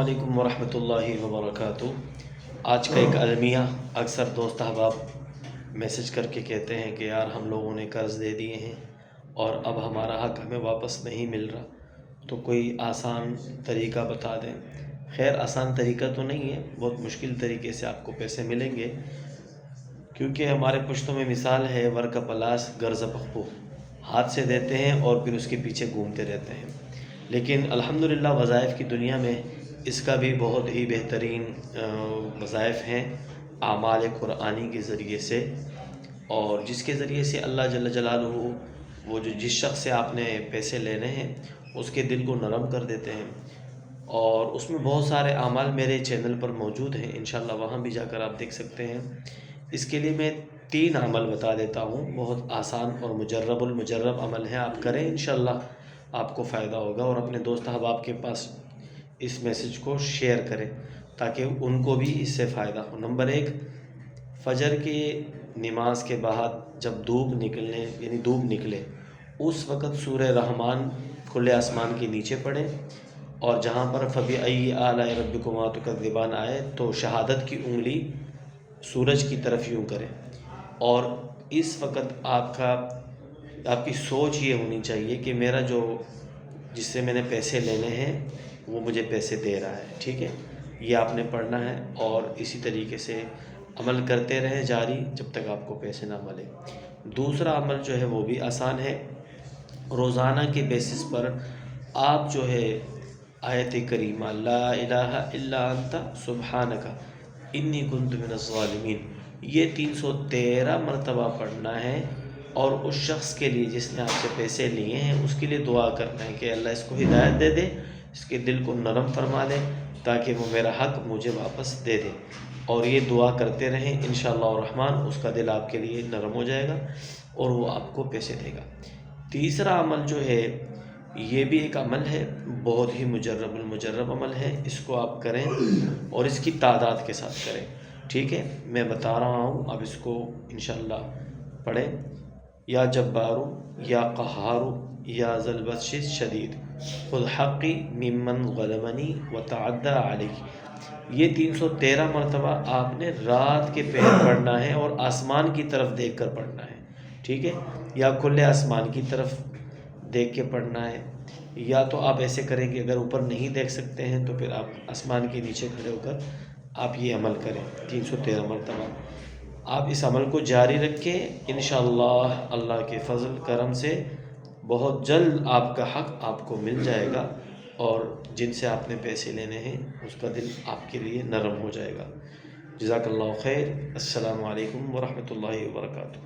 علیکم ورحمۃ اللہ وبرکاتہ۔ آج کا ایک المیہ، اکثر دوست احباب میسج کر کے کہتے ہیں کہ یار ہم لوگوں نے قرض دے دیے ہیں اور اب ہمارا حق ہمیں واپس نہیں مل رہا، تو کوئی آسان طریقہ بتا دیں۔ خیر آسان طریقہ تو نہیں ہے، بہت مشکل طریقے سے آپ کو پیسے ملیں گے، کیونکہ ہمارے پشتوں میں مثال ہے ور کا پلاس گرز پخپو، ہاتھ سے دیتے ہیں اور پھر اس کے پیچھے گھومتے رہتے ہیں۔ لیکن الحمدللہ وظائف کی دنیا میں اس کا بھی بہت ہی بہترین وظائف ہیں اعمال قرآنی کے ذریعے سے، اور جس کے ذریعے سے اللہ جل جلالہ وہ جس شخص سے آپ نے پیسے لینے ہیں اس کے دل کو نرم کر دیتے ہیں۔ اور اس میں بہت سارے اعمال میرے چینل پر موجود ہیں، انشاءاللہ وہاں بھی جا کر آپ دیکھ سکتے ہیں۔ اس کے لیے میں 3 عمل بتا دیتا ہوں، بہت آسان اور مجرب المجرب عمل ہیں، آپ کریں انشاءاللہ آپ کو فائدہ ہوگا، اور اپنے دوست احباب کے پاس اس میسج کو شیئر کریں تاکہ ان کو بھی اس سے فائدہ ہو۔ نمبر 1، فجر کی نماز کے بعد جب دھوپ نکلے اس وقت سورہ رحمان کھلے آسمان کے نیچے پڑھیں، اور جہاں پر فَبِأَيِّ آلَاءِ رَبِّكُمَا تُكَذِّبَانِ آئے تو شہادت کی انگلی سورج کی طرف یوں کریں، اور اس وقت آپ کی سوچ یہ ہونی چاہیے کہ میرا جس سے میں نے پیسے لینے ہیں وہ مجھے پیسے دے رہا ہے، ٹھیک ہے؟ یہ آپ نے پڑھنا ہے، اور اسی طریقے سے عمل کرتے رہیں جاری جب تک آپ کو پیسے نہ ملے۔ دوسرا عمل جو ہے وہ بھی آسان ہے، روزانہ کے بیسس پر آپ آیت کریمہ لا الہ الا انت سبحانک انی کنت من الظالمین یہ 313 مرتبہ پڑھنا ہے، اور اس شخص کے لیے جس نے آپ سے پیسے لیے ہیں اس کے لیے دعا کرنا ہے کہ اللہ اس کو ہدایت دے دے، اس کے دل کو نرم فرما دے تاکہ وہ میرا حق مجھے واپس دے دے۔ اور یہ دعا کرتے رہیں، انشاءاللہ الرحمن اس کا دل آپ کے لیے نرم ہو جائے گا اور وہ آپ کو پیسے دے گا۔ تیسرا عمل جو ہے یہ بھی ایک عمل ہے، بہت ہی مجرب المجرب عمل ہے، اس کو آپ کریں اور اس کی تعداد کے ساتھ کریں، ٹھیک ہے؟ میں بتا رہا ہوں، اب اس کو انشاءاللہ پڑھیں۔ یا جبارو یا قہارو یا ذی البطش الشدید خذ حقی ممن ظلمنی وتعدی علی، یہ 313 مرتبہ آپ نے رات کے پہر پڑھنا ہے اور آسمان کی طرف دیکھ کر پڑھنا ہے، ٹھیک ہے؟ یا کھلے آسمان کی طرف دیکھ کے پڑھنا ہے، یا تو آپ ایسے کریں کہ اگر اوپر نہیں دیکھ سکتے ہیں تو پھر آپ آسمان کے نیچے کھڑے ہو کر آپ یہ عمل کریں 313 مرتبہ۔ آپ اس عمل کو جاری رکھیں، انشاءاللہ اللہ کے فضل کرم سے بہت جلد آپ کا حق آپ کو مل جائے گا، اور جن سے آپ نے پیسے لینے ہیں اس کا دل آپ کے لیے نرم ہو جائے گا۔ جزاک اللہ خیر۔ السلام علیکم ورحمۃ اللہ وبرکاتہ۔